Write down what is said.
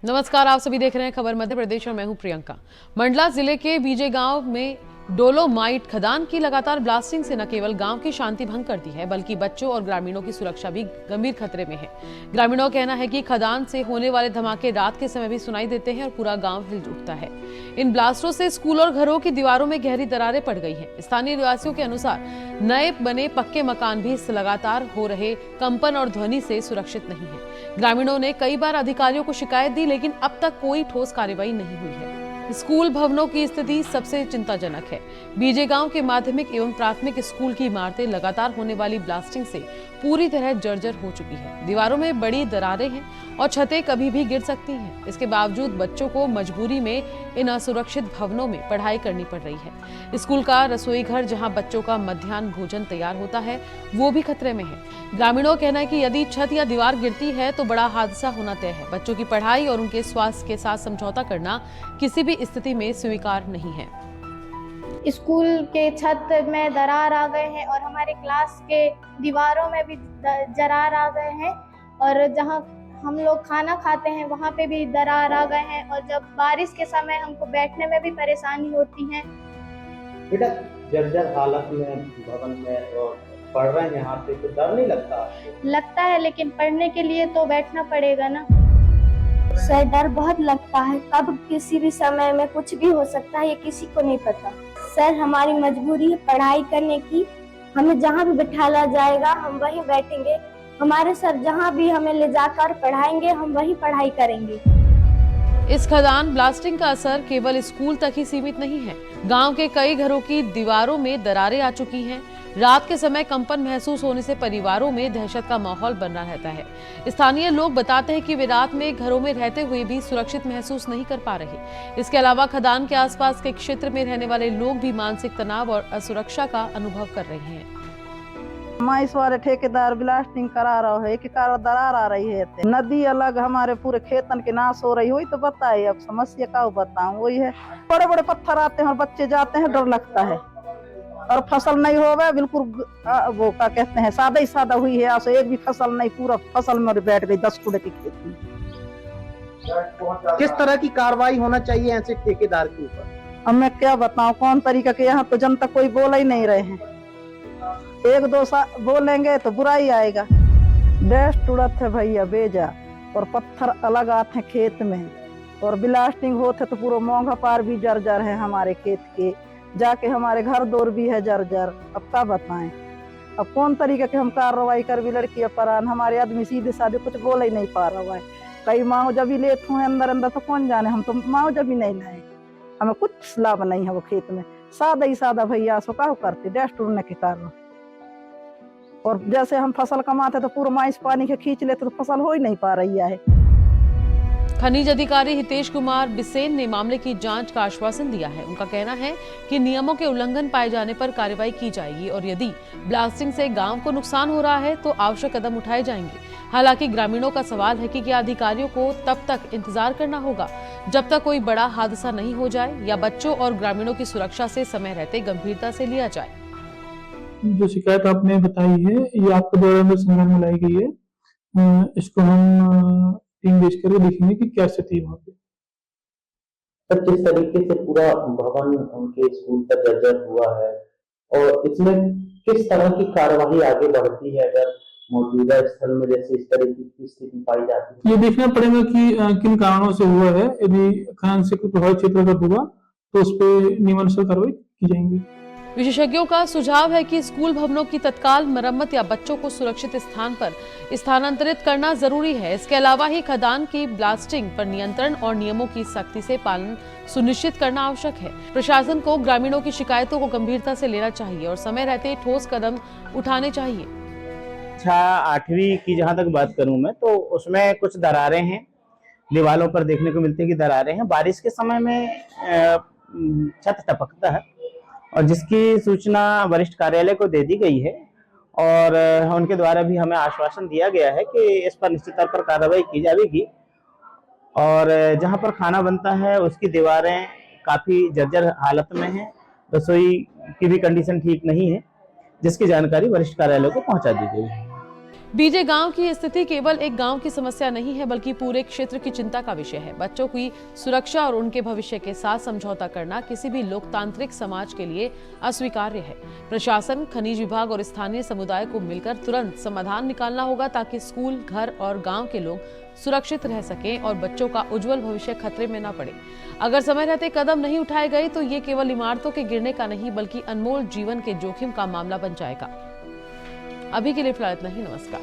नमस्कार, आप सभी देख रहे हैं खबर मध्य प्रदेश और मैं हूं प्रियंका। मंडला जिले के बीजे गांव में डोलोमाइट खदान की लगातार ब्लास्टिंग से न केवल गांव की शांति भंग करती है बल्कि बच्चों और ग्रामीणों की सुरक्षा भी गंभीर खतरे में है। ग्रामीणों का कहना है कि खदान से होने वाले धमाके रात के समय भी सुनाई देते हैं और पूरा गांव हिल उठता है। इन ब्लास्टों से स्कूल और घरों की दीवारों में गहरी दरारें पड़ गई हैं। स्थानीय निवासियों के अनुसार नए बने पक्के मकान भी लगातार हो रहे कंपन और ध्वनि से सुरक्षित नहीं है। ग्रामीणों ने कई बार अधिकारियों को शिकायत दी लेकिन अब तक कोई ठोस कार्रवाई नहीं हुई है। स्कूल भवनों की स्थिति सबसे चिंताजनक है। बीजे गांव के माध्यमिक एवं प्राथमिक स्कूल की इमारतें लगातार होने वाली ब्लास्टिंग से पूरी तरह जर्जर हो चुकी है। दीवारों में बड़ी दरारें हैं और छतें कभी भी गिर सकती हैं। इसके बावजूद बच्चों को मजबूरी में इन असुरक्षित भवनों में पढ़ाई करनी पड़ रही है। स्कूल का रसोई घर जहां बच्चों का मध्याह्न भोजन तैयार होता है वो भी खतरे में है। ग्रामीणों का कहना है कि यदि छत या दीवार गिरती है तो बड़ा हादसा होना तय है। बच्चों की पढ़ाई और उनके स्वास्थ्य के साथ समझौता करना किसी भी स्थिति में स्वीकार नहीं है। स्कूल के छत में दरार आ गए हैं और हमारे क्लास के दीवारों में भी दरार आ गए हैं और जहां हम लोग खाना खाते हैं वहां पे भी दरार आ गए हैं और जब बारिश के समय हमको बैठने में भी परेशानी होती है। बेटा जर्जर हालत में भवन में और पढ़ रहे हैं यहाँ पे, तो डर नहीं लगता? लगता है लेकिन पढ़ने के लिए तो बैठना पड़ेगा ना। सर डर बहुत लगता है, कब किसी भी समय में कुछ भी हो सकता है, ये किसी को नहीं पता। सर हमारी मजबूरी है पढ़ाई करने की, हमें जहाँ भी बिठाया जाएगा हम वहीं बैठेंगे। हमारे सर जहाँ भी हमें ले जाकर पढ़ाएंगे हम वहीं पढ़ाई करेंगे। इस खदान ब्लास्टिंग का असर केवल स्कूल तक ही सीमित नहीं है। गांव के कई घरों की दीवारों में दरारें आ चुकी हैं। रात के समय कंपन महसूस होने से परिवारों में दहशत का माहौल बना रहता है। स्थानीय लोग बताते हैं कि वे रात में घरों में रहते हुए भी सुरक्षित महसूस नहीं कर पा रहे। इसके अलावा खदान के आसपास के क्षेत्र में रहने वाले लोग भी मानसिक तनाव और असुरक्षा का अनुभव कर रहे हैं। इस बार ठेकेदार ब्लास्टिंग करा रहा है कि दरार आ रही है, नदी अलग, हमारे पूरे खेतन के नाश हो रही हुई, तो बताइए अब समस्या का बताऊं। वही है, बड़े बड़े पत्थर आते हैं और बच्चे जाते हैं, डर लगता है और फसल नहीं होगा बिल्कुल। वो क्या कहते हैं, सादा ही सादा हुई है, ऐसे एक भी फसल नहीं, पूरा फसल में बैठ गई 10 कूड़े की खेती में। किस तरह की कार्रवाई होना चाहिए ऐसे ठेकेदार के ऊपर? अब मैं क्या बताऊं कौन तरीका के, यहाँ तो जनता कोई बोल ही नहीं रहे हैं। एक दो बोलेंगे तो बुराई आएगा। डस्ट उड़त है भैया बेजा और पत्थर अलग आते हैं खेत में और ब्लास्टिंग होते तो पूरा मोंघा पार भी जर्जर है हमारे खेत के, जाके हमारे घर दौर भी है जर्जर। अब क्या बताएं, अब कौन तरीके के हम कार्रवाई कर भी, लड़की परान हमारे आदमी सीधे साधे कुछ बोल ही नहीं पा रहा है। कई माओ जब भी लेट हुए अंदर अंदर तो कौन जाने, हम तो माओ जब भी नहीं लाए, हमें कुछ लाभ नहीं है वो खेत में, सादा ही सादा भैया सो क्या करते डस्ट उड़ने के कारण। और जैसे हम फसल कमाते तो पूरा माइस पानी के खींच लेते तो फसल हो ही नहीं पा रही है। खनिज अधिकारी हितेश कुमार बिसेन ने मामले की जांच का आश्वासन दिया है। उनका कहना है कि नियमों के उल्लंघन पाए जाने पर कार्रवाई की जाएगी और यदि ब्लास्टिंग से गांव को नुकसान हो रहा है तो आवश्यक कदम उठाए जाएंगे। हालांकि ग्रामीणों का सवाल है कि क्या अधिकारियों को तब तक इंतजार करना होगा जब तक कोई बड़ा हादसा नहीं हो जाए या बच्चों और ग्रामीणों की सुरक्षा से समय रहते गंभीरता से लिया जाए। जो शिकायत आपने बताई है ये आपके द्वारा में संज्ञान में लाई गई है। इसको हम टीम भेज कर देखेंगे कि क्या स्थिति है वहाँ पे। सर किस तरीके से पूरा भवन उनके स्कूल का जर्जर हुआ है और इसमें किस तरह की कार्यवाही आगे बढ़ती है अगर मौजूदा स्थल में जैसे इस तरह की स्थिति पाई जाती है? ये देखना पड़ेगा कि किन कारणों से हुआ है। यदि खनन से प्रभावित क्षेत्र अगर हुआ तो उस पर नियमानुसार कार्रवाई की जाएंगी। विशेषज्ञों का सुझाव है कि स्कूल भवनों की तत्काल मरम्मत या बच्चों को सुरक्षित स्थान पर स्थानांतरित करना जरूरी है। इसके अलावा ही खदान की ब्लास्टिंग पर नियंत्रण और नियमों की सख्ती से पालन सुनिश्चित करना आवश्यक है। प्रशासन को ग्रामीणों की शिकायतों को गंभीरता से लेना चाहिए और समय रहते ठोस कदम उठाने चाहिए। 8वीं की जहां तक बात करूं मैं तो उसमें कुछ दरारें हैं, दीवारों पर देखने को मिलती है कि दरारें हैं। बारिश के समय में छत टपकता है और जिसकी सूचना वरिष्ठ कार्यालय को दे दी गई है और उनके द्वारा भी हमें आश्वासन दिया गया है कि इस पर निश्चित तौर पर कार्रवाई की जाएगी। और जहां पर खाना बनता है उसकी दीवारें काफी जर्जर हालत में हैं, रसोई की भी कंडीशन ठीक नहीं है, जिसकी जानकारी वरिष्ठ कार्यालय को पहुंचा दी गई है। बीजे गांव की स्थिति केवल एक गांव की समस्या नहीं है बल्कि पूरे क्षेत्र की चिंता का विषय है। बच्चों की सुरक्षा और उनके भविष्य के साथ समझौता करना किसी भी लोकतांत्रिक समाज के लिए अस्वीकार्य है। प्रशासन, खनिज विभाग और स्थानीय समुदाय को मिलकर तुरंत समाधान निकालना होगा ताकि स्कूल, घर और गांव के लोग सुरक्षित रह सकें और बच्चों का उज्जवल भविष्य खतरे में न पड़े। अगर समय रहते कदम नहीं उठाए गए तो ये केवल इमारतों के गिरने का नहीं बल्कि अनमोल जीवन के जोखिम का मामला बन जाएगा। अभी के लिए फिलहाल इतना ही। नमस्कार।